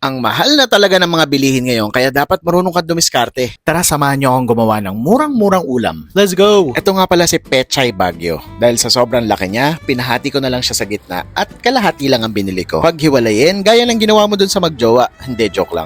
Ang mahal na talaga ng mga bilihin ngayon kaya dapat marunong ka dumiskarte. Tara samahan niyo akong gumawa ng murang-murang ulam. Let's go! Ito nga pala si Pechay Baguio. Dahil sa sobrang laki niya, pinahati ko na lang siya sa gitna at kalahati lang ang binili ko. Pag hiwalayin, gaya ng ginawa mo dun sa magjowa. Hindi, joke lang.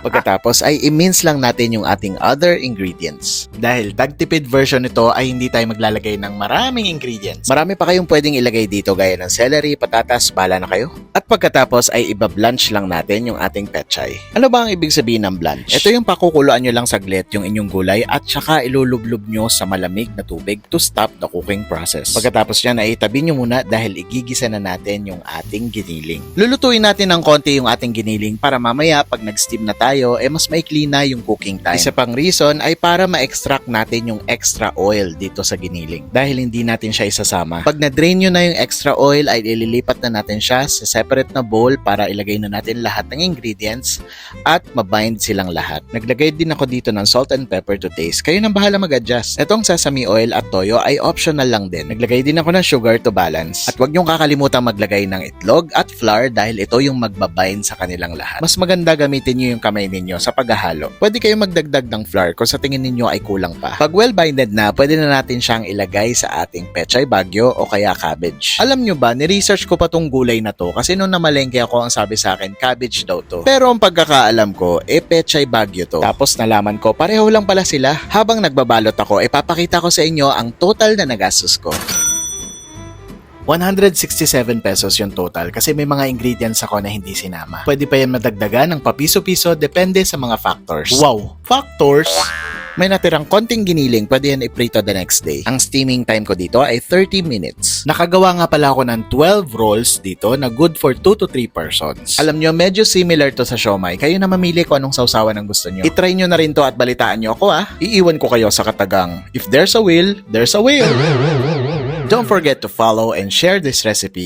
Pagkatapos ay i-mince lang natin yung ating other ingredients. Dahil tagtipid version nito ay hindi tayo maglalagay ng maraming ingredients. Marami pa kayong pwedeng ilagay dito gaya ng celery, patatas, bala na kayo. At pagkatapos ay iba-blanch lang natin yung ating pechay. Ano ba ang ibig sabihin ng blanch? Ito yung pakukuluan nyo lang saglit yung inyong gulay at saka ilulublob nyo sa malamig na tubig to stop the cooking process. Pagkatapos yan ay itabi nyo muna dahil igigisa na natin yung ating giniling. Lulutuin natin ng konti yung ating giniling para mamaya pag nag-steam na tayo, mas maikli na yung cooking time. Isa pang reason ay para ma-extract natin yung extra oil dito sa giniling. Dahil hindi natin siya isasama. Pag na-drain nyo na yung extra oil ay ililipat na natin siya sa separate na bowl para ilagay na natin lahat ng ingredients at mabind silang lahat. Naglagay din ako dito ng salt and pepper to taste. Kayo nang bahala mag-adjust. Itong sesame oil at toyo ay optional lang din. Naglagay din ako ng sugar to balance. At huwag nyong kakalimutan maglagay ng itlog at flour dahil ito yung magbabind sa kanilang lahat. Mas maganda gamitin nyo yung kamay ninyo sa paghahalo. Pwede kayong magdagdag ng flour kung sa tingin ninyo ay kulang pa. Pag well-binded na, pwede na natin siyang ilagay sa ating Pechay Baguio o kaya cabbage. Alam nyo ba, ni-research ko pa tong gulay na to kasi nung namalengke ako ang sabi sa akin, cabbage daw to. Pero ang pagkakaalam ko, Pechay Baguio to. Tapos nalaman ko, pareho lang pala sila. Habang nagbabalot ako, papakita ko sa inyo ang total na nagastos ko. 167 pesos yung total kasi may mga ingredients ako na hindi sinama. Pwede pa yan madagdagan ng papiso-piso depende sa mga factors. Wow! Factors? May natirang konting giniling, pwede yan iprito the next day. Ang steaming time ko dito ay 30 minutes. Nakagawa nga pala ako ng 12 rolls dito na good for 2 to 3 persons. Alam nyo, medyo similar to sa siomai. Kayo na mamili kung anong sausawan ang gusto nyo. I-try nyo na rin to at balitaan nyo ako Iiwan ko kayo sa katagang, if there's a will, there's a will. Don't forget to follow and share this recipe